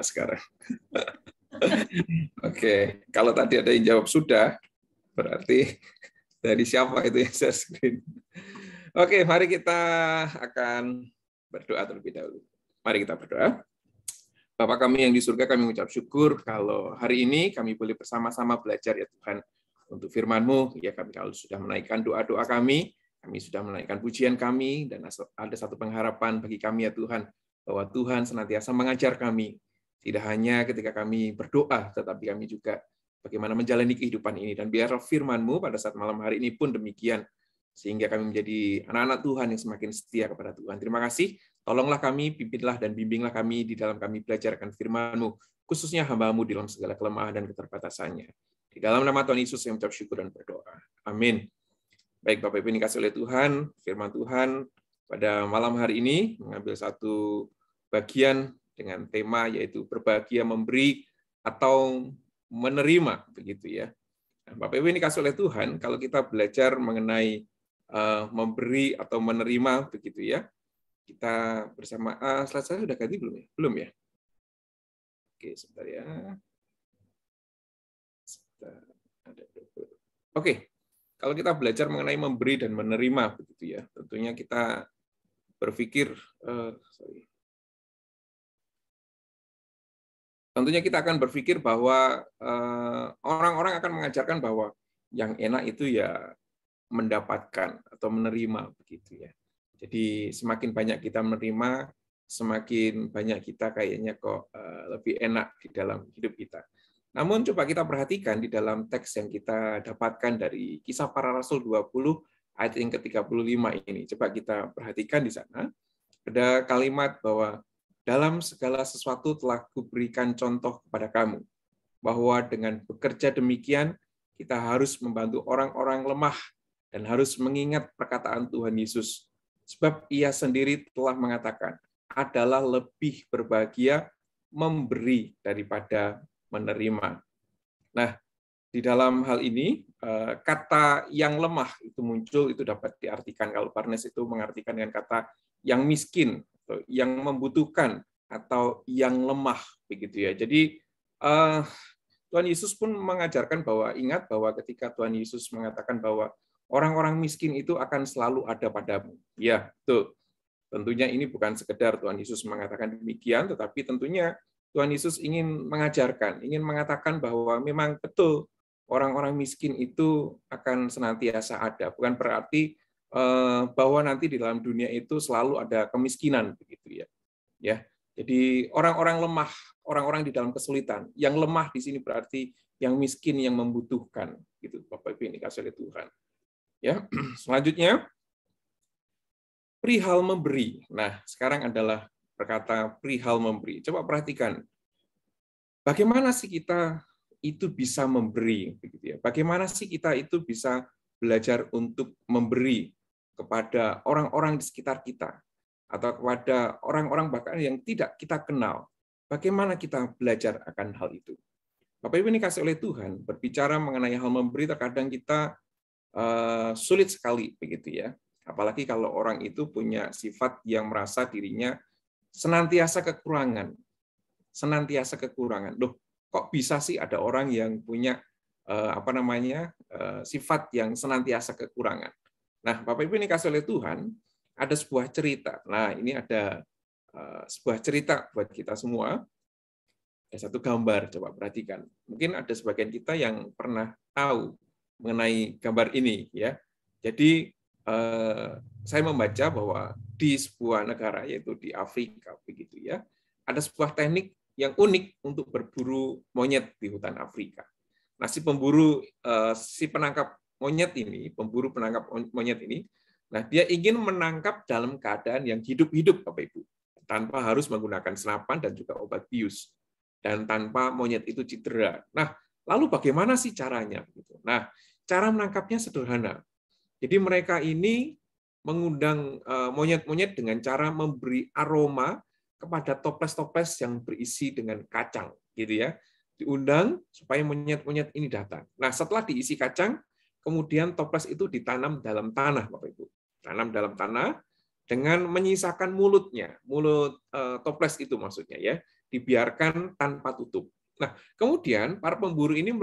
Sekarang. Oke, kalau tadi ada yang jawab sudah, berarti dari siapa itu yang share screen? Oke, mari kita akan berdoa terlebih dahulu. Mari kita berdoa. Bapa kami yang di surga, kami mengucap syukur kalau hari ini kami boleh bersama-sama belajar ya Tuhan untuk firman-Mu. Ya kami kalau sudah menaikkan doa-doa kami sudah menaikkan pujian kami, dan ada satu pengharapan bagi kami ya Tuhan, bahwa Tuhan senantiasa mengajar kami, tidak hanya ketika kami berdoa, tetapi kami juga bagaimana menjalani kehidupan ini. Dan biar firman-Mu pada saat malam hari ini pun demikian, sehingga kami menjadi anak-anak Tuhan yang semakin setia kepada Tuhan. Terima kasih. Tolonglah kami, pimpinlah dan bimbinglah kami di dalam kami belajar akan firman-Mu, khususnya hamba-Mu dalam segala kelemahan dan keterbatasannya. Di dalam nama Tuhan Yesus saya mengucap syukur dan berdoa. Amin. Baik Bapak Ibu yang dikasihi oleh Tuhan, firman Tuhan pada malam hari ini mengambil satu bagian dengan tema yaitu berbahagia memberi atau menerima, begitu ya. Nah, Bapak Ibu yang dikasihi oleh Tuhan, kalau kita belajar mengenai memberi atau menerima, begitu ya. Kita bersama, slide saya sudah ganti belum ya? Belum ya? Oke, sebentar ya. Oke, kalau kita belajar mengenai memberi dan menerima, begitu ya, tentunya kita berpikir, tentunya kita akan berpikir bahwa orang-orang akan mengajarkan bahwa yang enak itu ya mendapatkan atau menerima, begitu ya. Jadi semakin banyak kita menerima, semakin banyak kita kayaknya kok lebih enak di dalam hidup kita. Namun coba kita perhatikan di dalam teks yang kita dapatkan dari Kisah Para Rasul 20 ayat yang ke-35 ini. Coba kita perhatikan di sana. Ada kalimat bahwa dalam segala sesuatu telah kuberikan contoh kepada kamu, bahwa dengan bekerja demikian kita harus membantu orang-orang lemah dan harus mengingat perkataan Tuhan Yesus. Sebab ia sendiri telah mengatakan, adalah lebih berbahagia memberi daripada menerima. Nah, di dalam hal ini, kata yang lemah itu muncul, itu dapat diartikan, kalau Barnes itu mengartikan dengan kata yang miskin, atau yang membutuhkan, atau yang lemah, begitu ya. Jadi, Tuhan Yesus pun mengajarkan bahwa, ingat bahwa ketika Tuhan Yesus mengatakan bahwa orang-orang miskin itu akan selalu ada padamu. Ya, betul. Tentunya ini bukan sekedar Tuhan Yesus mengatakan demikian, tetapi tentunya Tuhan Yesus ingin mengajarkan, ingin mengatakan bahwa memang betul orang-orang miskin itu akan senantiasa ada. Bukan berarti bahwa nanti di dalam dunia itu selalu ada kemiskinan, begitu ya. Ya, jadi orang-orang lemah, orang-orang di dalam kesulitan. Yang lemah di sini berarti yang miskin, yang membutuhkan, gitu Bapak Ibu yang dikasihi oleh Tuhan. Ya, selanjutnya perihal memberi. Nah, sekarang adalah berkata perihal memberi. Coba perhatikan, bagaimana sih kita itu bisa memberi, begitu ya? Bagaimana sih kita itu bisa belajar untuk memberi kepada orang-orang di sekitar kita, atau kepada orang-orang bahkan yang tidak kita kenal? Bagaimana kita belajar akan hal itu? Bapak Ibu ini kasih oleh Tuhan, berbicara mengenai hal memberi, terkadang kita sulit sekali, begitu ya. Apalagi kalau orang itu punya sifat yang merasa dirinya senantiasa kekurangan. Senantiasa kekurangan. Loh, kok bisa sih ada orang yang punya sifat yang senantiasa kekurangan? Nah, Bapak Ibu ini kasih oleh Tuhan, ada sebuah cerita. Nah, ini ada sebuah cerita buat kita semua. Ada satu gambar, coba perhatikan. Mungkin ada sebagian kita yang pernah tahu mengenai gambar ini, ya. Jadi saya membaca bahwa di sebuah negara, yaitu di Afrika, begitu ya, ada sebuah teknik yang unik untuk berburu monyet di hutan Afrika. Nah, si penangkap monyet ini, pemburu penangkap monyet ini, nah dia ingin menangkap dalam keadaan yang hidup-hidup, Bapak Ibu, tanpa harus menggunakan senapan dan juga obat bius, dan tanpa monyet itu cedera. Nah, lalu bagaimana sih caranya? Nah, cara menangkapnya sederhana. Jadi mereka ini mengundang monyet-monyet dengan cara memberi aroma kepada toples-toples yang berisi dengan kacang, gitu ya. Diundang supaya monyet-monyet ini datang. Nah, setelah diisi kacang, kemudian toples itu ditanam dalam tanah, Bapak Ibu. Tanam dalam tanah, dengan menyisakan mulutnya, mulut toples itu maksudnya ya, dibiarkan tanpa tutup. Nah, kemudian para pemburu ini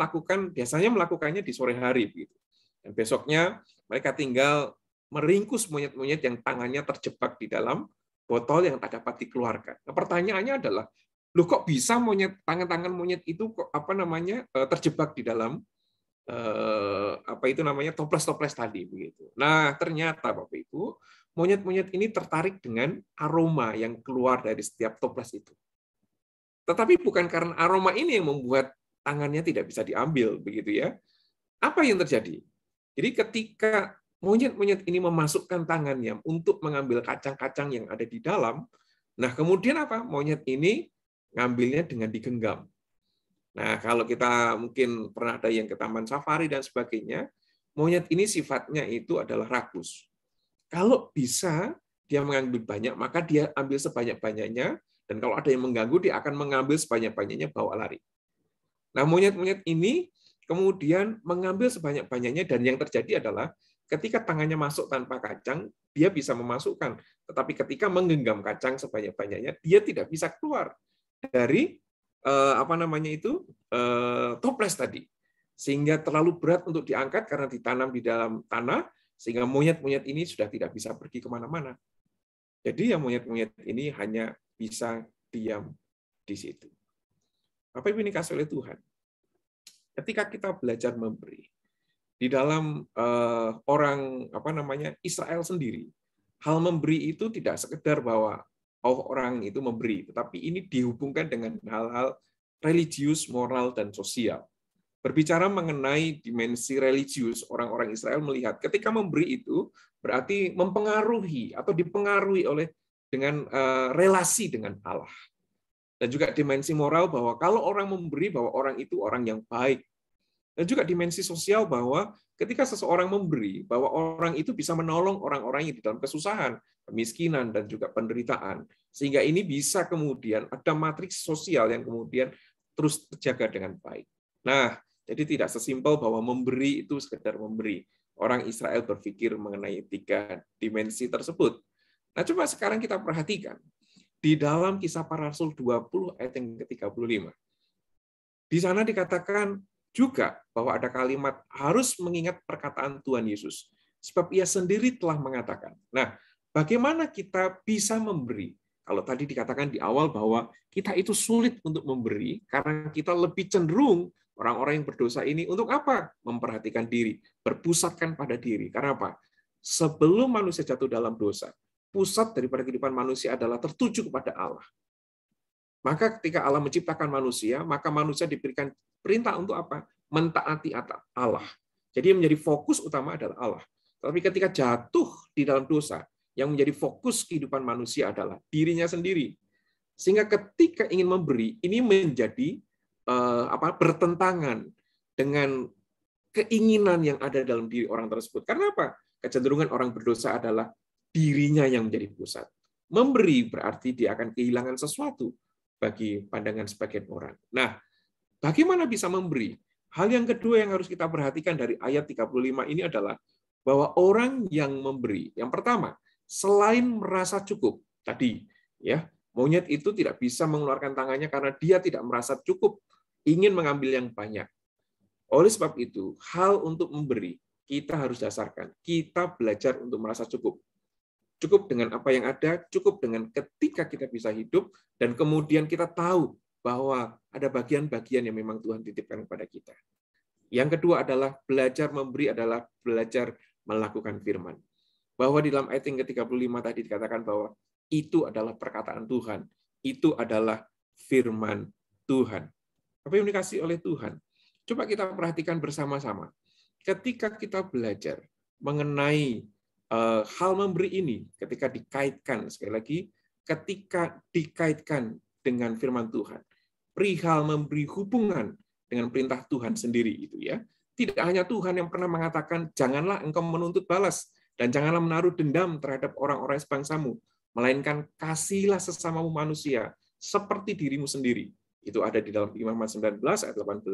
biasanya melakukannya di sore hari begitu. Dan besoknya mereka tinggal meringkus monyet-monyet yang tangannya terjebak di dalam botol yang tak dapat dikeluarkan. Nah, pertanyaannya adalah, loh kok bisa tangan-tangan monyet itu kok terjebak di dalam toples-toples tadi begitu. Nah, ternyata Bapak Ibu, monyet-monyet ini tertarik dengan aroma yang keluar dari setiap toples itu. Tetapi bukan karena aroma ini yang membuat tangannya tidak bisa diambil begitu ya. Apa yang terjadi? Jadi ketika monyet-monyet ini memasukkan tangannya untuk mengambil kacang-kacang yang ada di dalam, nah kemudian apa? Monyet ini ngambilnya dengan digenggam. Nah, kalau kita mungkin pernah ada yang ke taman safari dan sebagainya, monyet ini sifatnya itu adalah rakus. Kalau bisa dia mengambil banyak, maka dia ambil sebanyak-banyaknya, dan kalau ada yang mengganggu, dia akan mengambil sebanyak-banyaknya bawa lari. Nah, monyet-monyet ini kemudian mengambil sebanyak-banyaknya, dan yang terjadi adalah ketika tangannya masuk tanpa kacang, dia bisa memasukkan. Tetapi ketika menggenggam kacang sebanyak-banyaknya, dia tidak bisa keluar dari toples tadi, sehingga terlalu berat untuk diangkat karena ditanam di dalam tanah, sehingga monyet-monyet ini sudah tidak bisa pergi kemana-mana. Jadi yang monyet-monyet ini hanya bisa diam di situ. Apa yang dikasih oleh Tuhan? Ketika kita belajar memberi di dalam Israel sendiri, hal memberi itu tidak sekedar bahwa orang itu memberi, tetapi ini dihubungkan dengan hal-hal religius, moral, dan sosial. Berbicara mengenai dimensi religius, orang-orang Israel melihat ketika memberi itu berarti mempengaruhi atau dipengaruhi dengan relasi dengan Allah. Dan juga dimensi moral bahwa kalau orang memberi, bahwa orang itu orang yang baik. Dan juga dimensi sosial bahwa ketika seseorang memberi, bahwa orang itu bisa menolong orang-orang yang di dalam kesusahan, kemiskinan, dan juga penderitaan. Sehingga ini bisa kemudian ada matriks sosial yang kemudian terus terjaga dengan baik. Nah, jadi tidak sesimpel bahwa memberi itu sekedar memberi. Orang Israel berpikir mengenai 3 dimensi tersebut. Nah, coba sekarang kita perhatikan. Di dalam Kisah Para Rasul 20 ayat yang ke-35. Di sana dikatakan juga bahwa ada kalimat harus mengingat perkataan Tuhan Yesus. Sebab ia sendiri telah mengatakan. Nah, bagaimana kita bisa memberi? Kalau tadi dikatakan di awal bahwa kita itu sulit untuk memberi karena kita lebih cenderung orang-orang yang berdosa ini untuk apa? Memperhatikan diri, berpusatkan pada diri. Karena apa? Sebelum manusia jatuh dalam dosa, pusat daripada kehidupan manusia adalah tertuju kepada Allah. Maka ketika Allah menciptakan manusia, maka manusia diberikan perintah untuk apa? Mentaati Allah. Jadi yang menjadi fokus utama adalah Allah. Tapi ketika jatuh di dalam dosa, yang menjadi fokus kehidupan manusia adalah dirinya sendiri. Sehingga ketika ingin memberi, ini menjadi bertentangan dengan keinginan yang ada dalam diri orang tersebut. Karena apa? Kecenderungan orang berdosa adalah dirinya yang menjadi pusat. Memberi berarti dia akan kehilangan sesuatu bagi pandangan sebagian orang. Nah, bagaimana bisa memberi? Hal yang kedua yang harus kita perhatikan dari ayat 35 ini adalah bahwa orang yang memberi, yang pertama, selain merasa cukup, tadi ya, monyet itu tidak bisa mengeluarkan tangannya karena dia tidak merasa cukup, ingin mengambil yang banyak. Oleh sebab itu, hal untuk memberi, kita harus dasarkan. Kita belajar untuk merasa cukup. Cukup dengan apa yang ada, cukup dengan ketika kita bisa hidup, dan kemudian kita tahu bahwa ada bagian-bagian yang memang Tuhan titipkan kepada kita. Yang kedua adalah belajar memberi adalah belajar melakukan firman. Bahwa di dalam ayat yang ke-35 tadi dikatakan bahwa itu adalah perkataan Tuhan. Itu adalah firman Tuhan. Apa yang dikasih oleh Tuhan? Coba kita perhatikan bersama-sama. Ketika kita belajar mengenai hal memberi ini, ketika dikaitkan, sekali lagi, ketika dikaitkan dengan firman Tuhan, perihal memberi hubungan dengan perintah Tuhan sendiri itu ya. Tidak hanya Tuhan yang pernah mengatakan, janganlah engkau menuntut balas, dan janganlah menaruh dendam terhadap orang-orang sebangsamu, melainkan kasihlah sesamamu manusia seperti dirimu sendiri. Itu ada di dalam Imamat 19 ayat 18.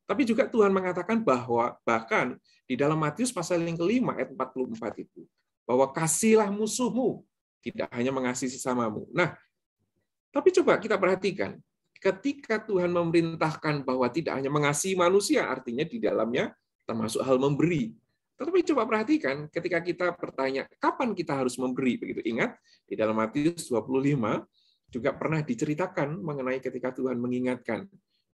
Tapi juga Tuhan mengatakan bahwa bahkan di dalam Matius pasal yang kelima ayat 44 itu, bahwa kasihlah musuhmu tidak hanya mengasihi sesamamu. Nah, tapi coba kita perhatikan, ketika Tuhan memerintahkan bahwa tidak hanya mengasihi manusia, artinya di dalamnya termasuk hal memberi. Tetapi coba perhatikan, ketika kita bertanya, kapan kita harus memberi? Begitu, ingat, di dalam Matius 25 juga pernah diceritakan mengenai ketika Tuhan mengingatkan,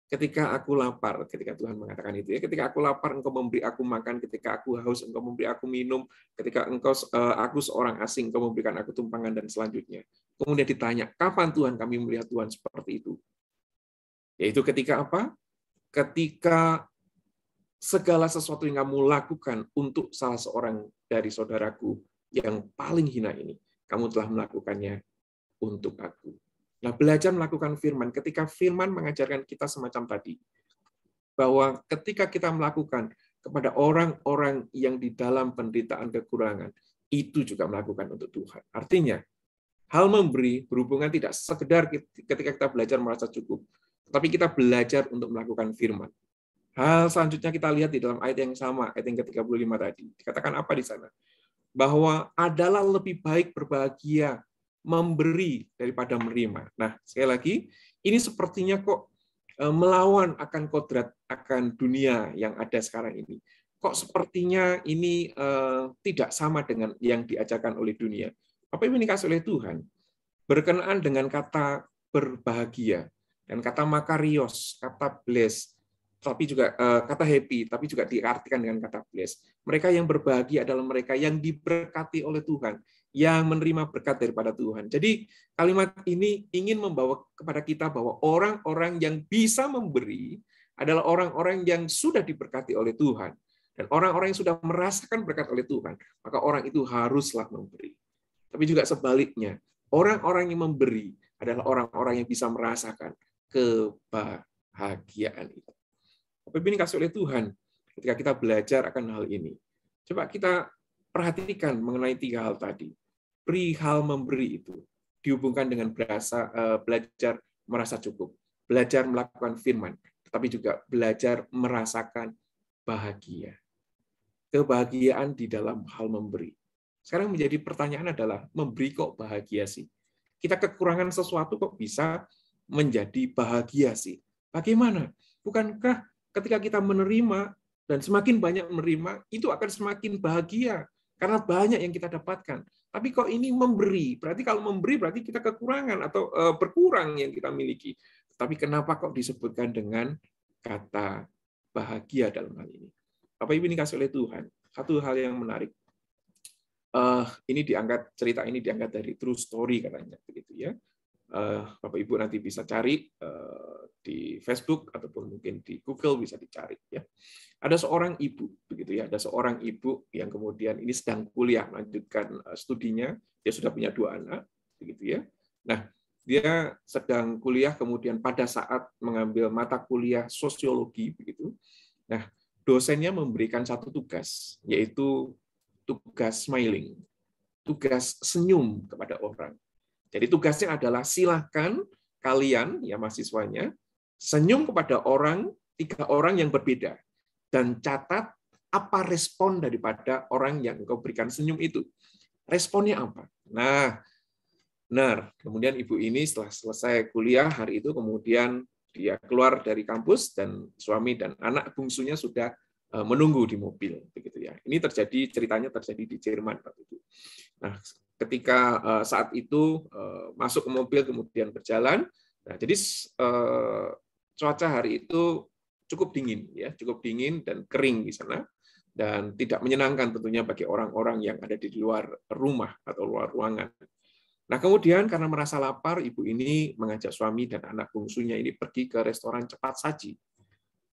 ketika aku lapar, ketika Tuhan mengatakan itu ya, ketika aku lapar, engkau memberi aku makan, ketika aku haus, engkau memberi aku minum, ketika aku seorang asing, engkau memberikan aku tumpangan, dan selanjutnya. Kemudian ditanya, kapan Tuhan kami melihat Tuhan seperti itu? Yaitu ketika apa? Ketika segala sesuatu yang kamu lakukan untuk salah seorang dari saudaraku yang paling hina ini, kamu telah melakukannya untuk aku. Nah, belajar melakukan firman, ketika firman mengajarkan kita semacam tadi, bahwa ketika kita melakukan kepada orang-orang yang di dalam penderitaan kekurangan, itu juga melakukan untuk Tuhan. Artinya, hal memberi berhubungan tidak sekedar ketika kita belajar merasa cukup, tetapi kita belajar untuk melakukan firman. Hal selanjutnya kita lihat di dalam ayat yang sama, ayat yang ke-35 tadi. Dikatakan apa di sana? Bahwa adalah lebih baik berbahagia memberi daripada menerima. Nah, sekali lagi, ini sepertinya kok melawan akan kodrat, akan dunia yang ada sekarang ini. Kok sepertinya ini tidak sama dengan yang diajarkan oleh dunia. Apa yang dikasih oleh Tuhan? Berkenaan dengan kata berbahagia, dan kata makarios, kata bless, tapi juga kata happy, tapi juga diartikan dengan kata bless. Mereka yang berbahagia adalah mereka yang diberkati oleh Tuhan, yang menerima berkat daripada Tuhan. Jadi kalimat ini ingin membawa kepada kita bahwa orang-orang yang bisa memberi adalah orang-orang yang sudah diberkati oleh Tuhan. Dan orang-orang yang sudah merasakan berkat oleh Tuhan, maka orang itu haruslah memberi. Tapi juga sebaliknya, orang-orang yang memberi adalah orang-orang yang bisa merasakan kebahagiaan itu. Apa yang dikasih oleh Tuhan ketika kita belajar akan hal ini? Coba kita perhatikan mengenai 3 hal tadi. Perihal memberi itu dihubungkan dengan belajar merasa cukup, belajar melakukan firman, tetapi juga belajar merasakan bahagia. Kebahagiaan di dalam hal memberi. Sekarang menjadi pertanyaan adalah, memberi kok bahagia sih? Kita kekurangan sesuatu kok bisa menjadi bahagia sih? Bagaimana? Bukankah ketika kita menerima dan semakin banyak menerima, itu akan semakin bahagia karena banyak yang kita dapatkan. Tapi kok ini memberi? Berarti kalau memberi berarti kita kekurangan atau berkurang yang kita miliki. Tapi kenapa kok disebutkan dengan kata bahagia dalam hal ini? Bapak Ibu dikasih oleh Tuhan. Satu hal yang menarik. Ini diangkat, cerita ini diangkat dari true story katanya, begitu ya. Bapak Ibu nanti bisa cari di Facebook ataupun mungkin di Google bisa dicari ya. Ada seorang ibu begitu ya, ada seorang ibu yang kemudian ini sedang kuliah melanjutkan studinya, dia sudah punya 2 anak begitu ya. Nah, dia sedang kuliah kemudian pada saat mengambil mata kuliah sosiologi begitu. Nah, dosennya memberikan satu tugas, yaitu tugas smiling, tugas senyum kepada orang. Jadi tugasnya adalah silakan kalian, ya mahasiswanya, senyum kepada 3 orang yang berbeda, dan catat apa respon daripada orang yang engkau berikan senyum itu. Responnya apa? Nah, benar. Kemudian ibu ini setelah selesai kuliah hari itu, kemudian dia keluar dari kampus dan suami dan anak bungsunya sudah menunggu di mobil, begitu ya. Ini ceritanya terjadi di Jerman waktu itu. Nah, ketika saat itu masuk ke mobil kemudian berjalan, nah jadi cuaca hari itu cukup dingin ya, cukup dingin dan kering di sana dan tidak menyenangkan tentunya bagi orang-orang yang ada di luar rumah atau luar ruangan. Nah, kemudian karena merasa lapar, ibu ini mengajak suami dan anak bungsunya ini pergi ke restoran cepat saji.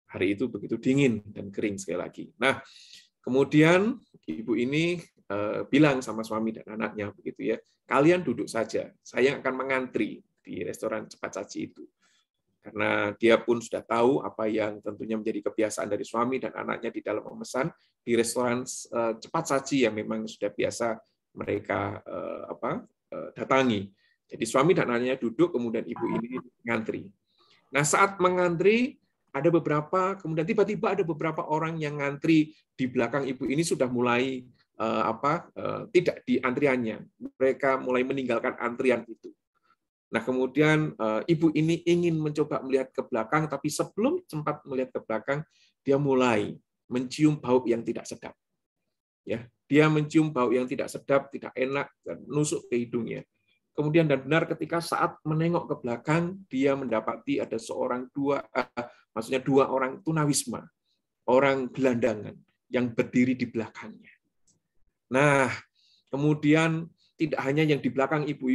Hari itu begitu dingin dan kering sekali lagi. Nah, kemudian ibu ini bilang sama suami dan anaknya begitu ya, kalian duduk saja, saya akan mengantri di restoran cepat saji itu. Karena dia pun sudah tahu apa yang tentunya menjadi kebiasaan dari suami dan anaknya di dalam memesan di restoran cepat saji yang memang sudah biasa mereka datangi. Jadi suami dan anaknya duduk, kemudian ibu ini ngantri. Nah, saat mengantri, kemudian tiba-tiba ada beberapa orang yang ngantri di belakang ibu ini sudah mulai tidak di antriannya. Mereka mulai meninggalkan antrian itu. Nah, kemudian ibu ini ingin mencoba melihat ke belakang, tapi sebelum sempat melihat ke belakang, dia mulai mencium bau yang tidak sedap. Ya, dia mencium bau yang tidak sedap, tidak enak, dan nusuk ke hidungnya. Kemudian dan benar ketika saat menengok ke belakang, dia mendapati ada maksudnya dua orang tunawisma, orang gelandangan yang berdiri di belakangnya. Nah, kemudian tidak hanya yang di belakang ibu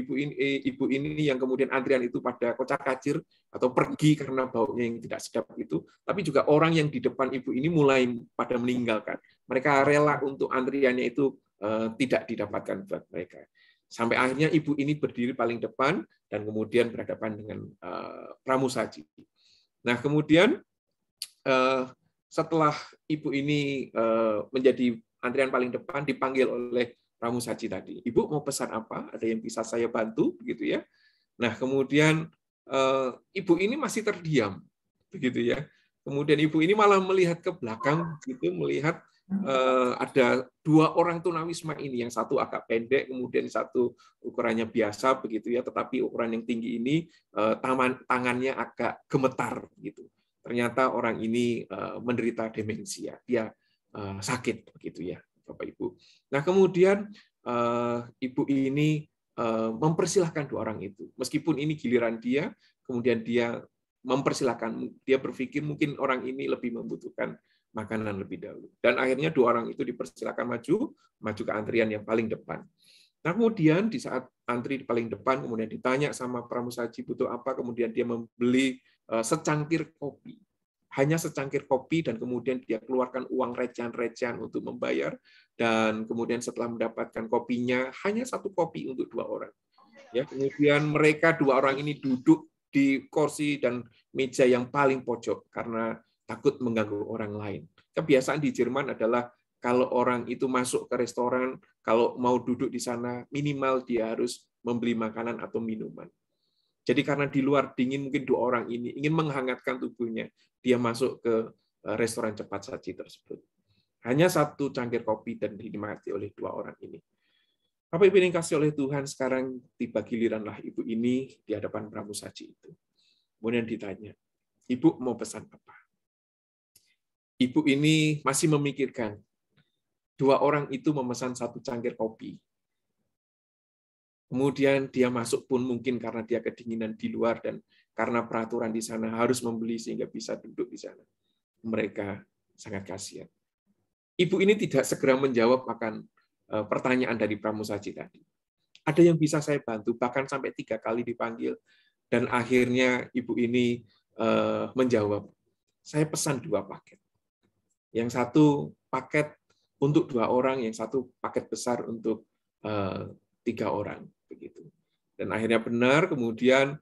ini yang kemudian antrian itu pada kocak-kacir atau pergi karena baunya yang tidak sedap itu, tapi juga orang yang di depan ibu ini mulai pada meninggalkan. Mereka rela untuk antriannya itu tidak didapatkan buat mereka. Sampai akhirnya ibu ini berdiri paling depan dan kemudian berhadapan dengan pramusaji. Nah, kemudian setelah ibu ini menjadi antrian paling depan, dipanggil oleh pramusaji tadi. Ibu mau pesan apa? Ada yang bisa saya bantu? Begitu ya. Nah, kemudian ibu ini masih terdiam, begitu ya. Kemudian ibu ini malah melihat ke belakang, gitu, melihat ada dua orang tunawisma ini, yang satu agak pendek, kemudian satu ukurannya biasa, begitu ya. Tetapi ukuran yang tinggi ini tangannya agak gemetar, gitu. Ternyata orang ini menderita demensia, dia sakit, begitu ya, Bapak Ibu. Nah, kemudian ibu ini mempersilahkan dua orang itu, meskipun ini giliran dia, kemudian dia mempersilahkan, dia berpikir mungkin orang ini lebih membutuhkan makanan lebih dahulu, dan akhirnya dua orang itu dipersilahkan maju ke antrian yang paling depan. Nah, kemudian di saat antri paling depan, kemudian ditanya sama pramusaji butuh apa, kemudian dia membeli secangkir kopi. Hanya secangkir kopi, dan kemudian dia keluarkan uang recehan-recehan untuk membayar, dan kemudian setelah mendapatkan kopinya, hanya satu kopi untuk dua orang. Ya, kemudian mereka dua orang ini duduk di kursi dan meja yang paling pojok karena takut mengganggu orang lain. Kebiasaan di Jerman adalah kalau orang itu masuk ke restoran, kalau mau duduk di sana, minimal dia harus membeli makanan atau minuman. Jadi karena di luar dingin, mungkin dua orang ini ingin menghangatkan tubuhnya, dia masuk ke restoran cepat saji tersebut. Hanya satu cangkir kopi dan dinikmati oleh dua orang ini. Bapak Ibu yang kasih oleh Tuhan, sekarang tiba giliranlah ibu ini di hadapan pramusaji itu. Kemudian ditanya, ibu mau pesan apa? Ibu ini masih memikirkan, dua orang itu memesan satu cangkir kopi. Kemudian dia masuk pun mungkin karena dia kedinginan di luar dan karena peraturan di sana harus membeli sehingga bisa duduk di sana. Mereka sangat kasihan. Ibu ini tidak segera menjawab akan pertanyaan dari pramusaji tadi. Ada yang bisa saya bantu, bahkan sampai 3 kali dipanggil. Dan akhirnya ibu ini menjawab, saya pesan 2 paket. Yang satu paket untuk 2 orang, yang satu paket besar untuk 3 orang. Begitu. Dan akhirnya benar, kemudian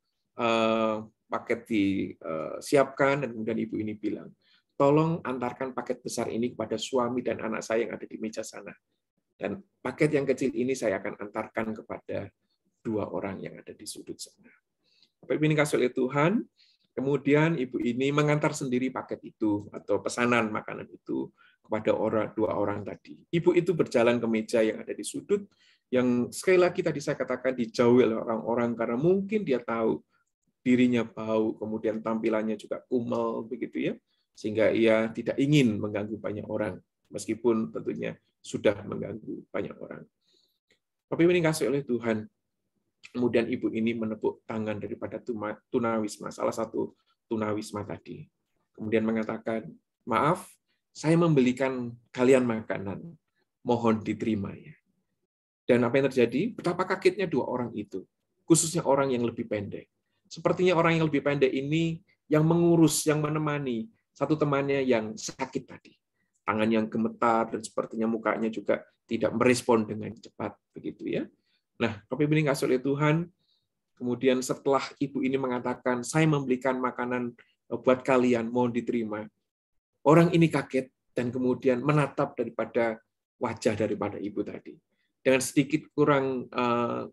paket disiapkan, dan kemudian ibu ini bilang, tolong antarkan paket besar ini kepada suami dan anak saya yang ada di meja sana. Dan paket yang kecil ini saya akan antarkan kepada 2 orang yang ada di sudut sana. Bapak Ibu ini kasih oleh Tuhan, kemudian ibu ini mengantar sendiri paket itu atau pesanan makanan itu kepada 2 orang tadi. Ibu itu berjalan ke meja yang ada di sudut, yang sekali lagi tadi saya katakan dijauhi oleh orang-orang karena mungkin dia tahu dirinya bau, kemudian tampilannya juga kumel, begitu ya, sehingga ia tidak ingin mengganggu banyak orang, meskipun tentunya sudah mengganggu banyak orang. Tapi ini kasih oleh Tuhan, kemudian ibu ini menepuk tangan daripada tunawisma, salah satu tunawisma tadi. Kemudian mengatakan, maaf, saya membelikan kalian makanan, mohon diterima ya. Dan apa yang terjadi? Betapa kagetnya 2 orang itu, khususnya orang yang lebih pendek. Sepertinya orang yang lebih pendek ini yang mengurus, yang menemani satu temannya yang sakit tadi. Tangan yang gemetar dan sepertinya mukanya juga tidak merespon dengan cepat, begitu ya. Nah, Bapak Ibu ini kasih oleh Tuhan, kemudian setelah ibu ini mengatakan, saya membelikan makanan buat kalian, mohon diterima. Orang ini kaget dan kemudian menatap daripada wajah daripada ibu tadi. Dengan sedikit kurang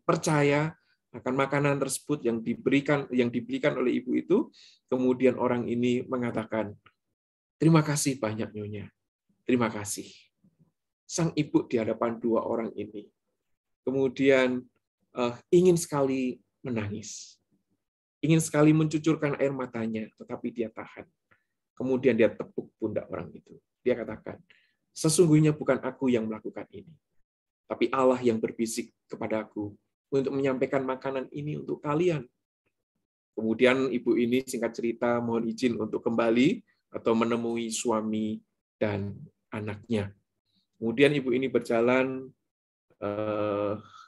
percaya akan makanan tersebut yang diberikan oleh ibu itu, kemudian orang ini mengatakan, terima kasih banyak Nyonya, terima kasih. sang ibu di hadapan dua orang ini. Kemudian ingin sekali menangis. Ingin sekali mencucurkan air matanya, tetapi dia tahan. Kemudian dia tepuk pundak orang itu. Dia katakan, sesungguhnya bukan aku yang melakukan ini, tapi Allah yang berbisik kepadaku untuk menyampaikan makanan ini untuk kalian. Kemudian ibu ini singkat cerita mohon izin untuk kembali atau menemui suami dan anaknya. Kemudian ibu ini berjalan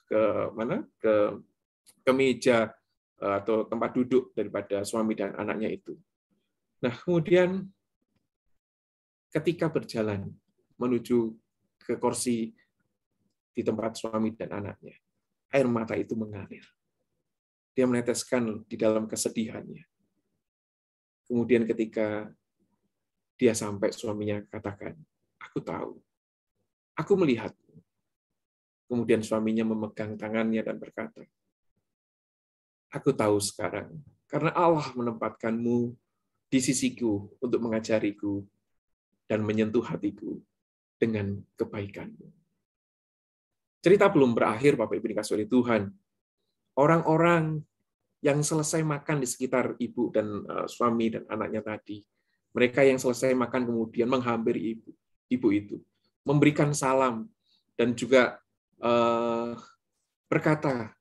ke mana? Ke meja atau tempat duduk daripada suami dan anaknya itu. Nah, kemudian ketika berjalan menuju ke kursi di tempat suami dan anaknya, air mata itu mengalir. Dia meneteskan di dalam kesedihannya. Kemudian ketika dia sampai, suaminya katakan, aku tahu, aku melihat. Kemudian suaminya memegang tangannya dan berkata, aku tahu sekarang, karena Allah menempatkanmu di sisiku untuk mengajariku dan menyentuh hatiku dengan kebaikanmu. Cerita belum berakhir, Bapak Ibu dikasihi oleh Tuhan. Orang-orang yang selesai makan di sekitar ibu dan suami dan anaknya tadi, mereka yang selesai makan kemudian menghampiri ibu itu, memberikan salam, dan juga berkata,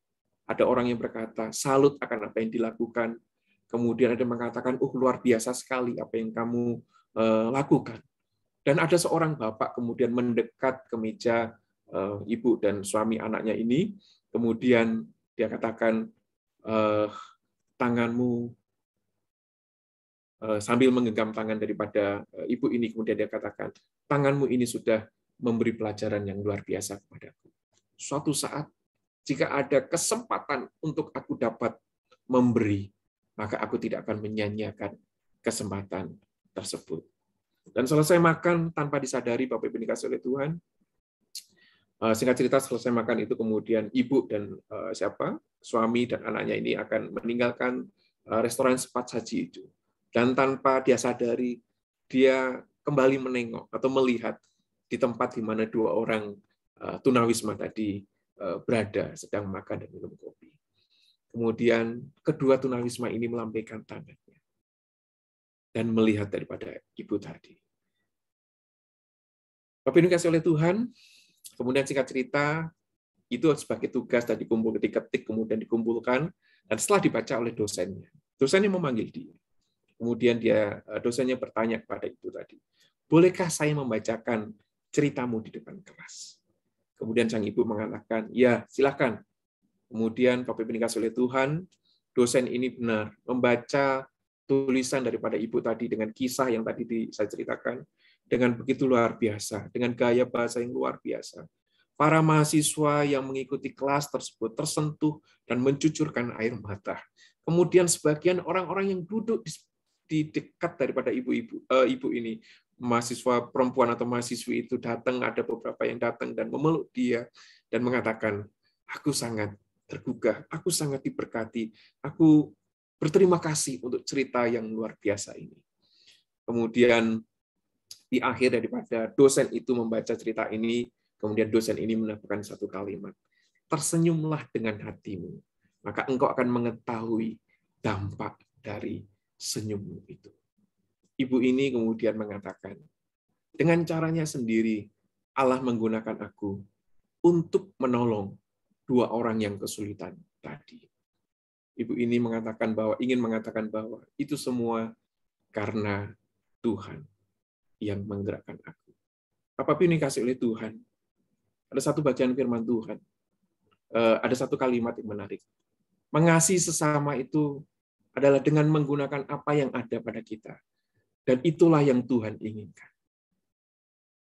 ada orang yang berkata, salut akan apa yang dilakukan. Kemudian ada yang mengatakan, luar biasa sekali apa yang kamu lakukan. Dan ada seorang bapak kemudian mendekat ke meja ibu dan suami anaknya ini, kemudian dia katakan, tanganmu, sambil menggenggam tangan daripada ibu ini, kemudian dia katakan, tanganmu ini sudah memberi pelajaran yang luar biasa kepadaku. Suatu saat, jika ada kesempatan untuk aku dapat memberi, maka aku tidak akan menyanyiakan kesempatan tersebut. Dan selesai makan tanpa disadari, Bapak Ibu dikasihi oleh Tuhan, singkat cerita selesai makan itu kemudian ibu dan suami dan anaknya ini akan meninggalkan restoran cepat saji itu. Dan tanpa dia sadari, dia kembali menengok atau melihat di tempat di mana dua orang tunawisma tadi berada, sedang makan dan minum kopi. Kemudian kedua tunawisma ini melambaikan tangannya dan melihat daripada ibu tadi. Bapak Ibu dikasihi oleh Tuhan, kemudian singkat cerita, itu sebagai tugas dan diketik, kemudian dikumpulkan, dan setelah dibaca oleh dosennya. Dosennya memanggil dia. Kemudian dosennya bertanya kepada ibu tadi, bolehkah saya membacakan ceritamu di depan kelas? Kemudian sang ibu mengatakan, ya silakan. Kemudian Bapak Ibu dikasihi oleh Tuhan, dosen ini benar membaca tulisan daripada ibu tadi dengan kisah yang tadi saya ceritakan, dengan begitu luar biasa, dengan gaya bahasa yang luar biasa. Para mahasiswa yang mengikuti kelas tersebut tersentuh dan mencucurkan air mata. Kemudian sebagian orang-orang yang duduk di dekat daripada ibu ini, mahasiswa perempuan atau mahasiswi itu datang, ada beberapa yang datang dan memeluk dia dan mengatakan, aku sangat tergugah, aku sangat diberkati, aku berterima kasih untuk cerita yang luar biasa ini. Kemudian di akhir daripada dosen itu membaca cerita ini, kemudian dosen ini menambahkan satu kalimat, tersenyumlah dengan hatimu, maka engkau akan mengetahui dampak dari senyummu itu. Ibu ini kemudian mengatakan, dengan caranya sendiri, Allah menggunakan aku untuk menolong dua orang yang kesulitan tadi. Ibu ini ingin mengatakan bahwa itu semua karena Tuhan yang menggerakkan aku. Bapak ini kasih oleh Tuhan. Ada satu bagian firman Tuhan. Ada satu kalimat yang menarik. Mengasihi sesama itu adalah dengan menggunakan apa yang ada pada kita. Dan itulah yang Tuhan inginkan.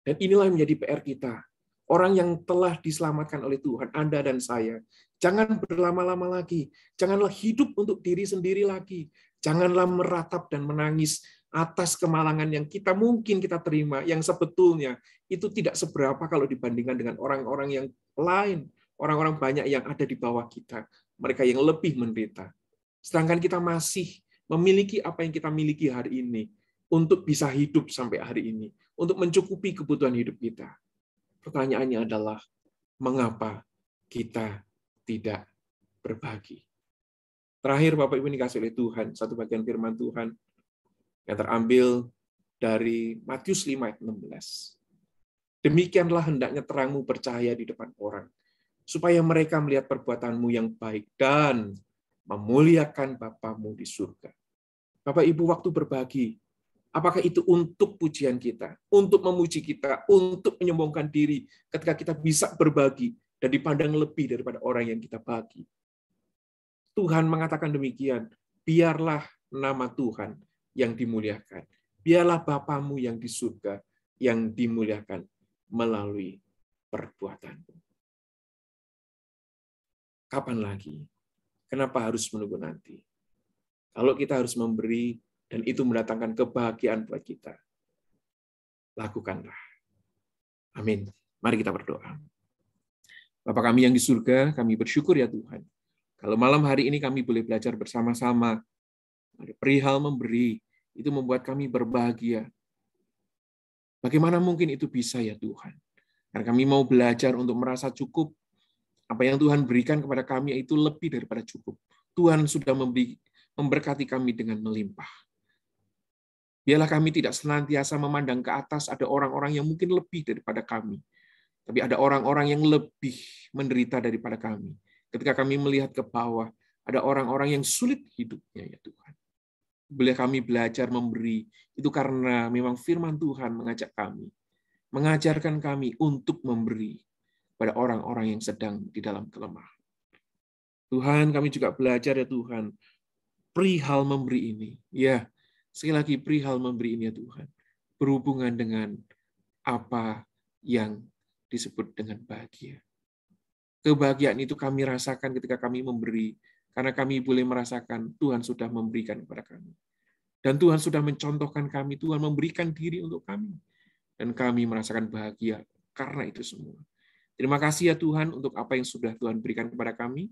Dan inilah yang menjadi PR kita. Orang yang telah diselamatkan oleh Tuhan, Anda dan saya, jangan berlama-lama lagi. Janganlah hidup untuk diri sendiri lagi. Janganlah meratap dan menangis atas kemalangan yang mungkin kita terima, yang sebetulnya itu tidak seberapa kalau dibandingkan dengan orang-orang yang lain. Orang-orang banyak yang ada di bawah kita. Mereka yang lebih menderita. Sedangkan kita masih memiliki apa yang kita miliki hari ini untuk bisa hidup sampai hari ini. Untuk mencukupi kebutuhan hidup kita. Pertanyaannya adalah, mengapa kita tidak berbagi? Terakhir, Bapak Ibu dikasih oleh Tuhan, satu bagian firman Tuhan yang terambil dari Matius 5 ayat 16. Demikianlah hendaknya terangmu bercahaya di depan orang, supaya mereka melihat perbuatanmu yang baik dan memuliakan Bapamu di surga. Bapak Ibu, waktu berbagi, apakah itu untuk pujian kita, untuk memuji kita, untuk menyombongkan diri ketika kita bisa berbagi dan dipandang lebih daripada orang yang kita bagi? Tuhan mengatakan demikian, biarlah nama Tuhan yang dimuliakan. Biarlah Bapamu yang di surga yang dimuliakan melalui perbuatanmu. Kapan lagi? Kenapa harus menunggu nanti? Kalau kita harus memberi dan itu mendatangkan kebahagiaan buat kita, lakukanlah. Amin. Mari kita berdoa. Bapa kami yang di surga, kami bersyukur ya Tuhan. Kalau malam hari ini kami boleh belajar bersama-sama, perihal memberi, itu membuat kami berbahagia. Bagaimana mungkin itu bisa ya Tuhan? Karena kami mau belajar untuk merasa cukup. Apa yang Tuhan berikan kepada kami itu lebih daripada cukup. Tuhan sudah memberkati kami dengan melimpah. Biarlah kami tidak senantiasa memandang ke atas, ada orang-orang yang mungkin lebih daripada kami. Tapi ada orang-orang yang lebih menderita daripada kami. Ketika kami melihat ke bawah, ada orang-orang yang sulit hidupnya ya Tuhan. Boleh kami belajar memberi, itu karena memang firman Tuhan mengajak kami, mengajarkan kami untuk memberi pada orang-orang yang sedang di dalam kelemahan. Tuhan, kami juga belajar ya Tuhan, perihal memberi ini. Ya, sekali lagi perihal memberi ini ya Tuhan, berhubungan dengan apa yang disebut dengan bahagia. Kebahagiaan itu kami rasakan ketika kami memberi, karena kami boleh merasakan Tuhan sudah memberikan kepada kami. Dan Tuhan sudah mencontohkan kami, Tuhan memberikan diri untuk kami. Dan kami merasakan bahagia karena itu semua. Terima kasih ya Tuhan untuk apa yang sudah Tuhan berikan kepada kami.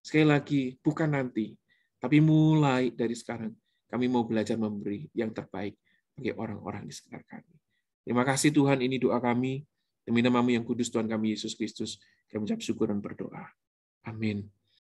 Sekali lagi, bukan nanti, tapi mulai dari sekarang, kami mau belajar memberi yang terbaik bagi orang-orang di sekitar kami. Terima kasih Tuhan, ini doa kami. Demi nama-Mu yang kudus Tuhan kami Yesus Kristus, kami mengucap syukur dan berdoa. Amin.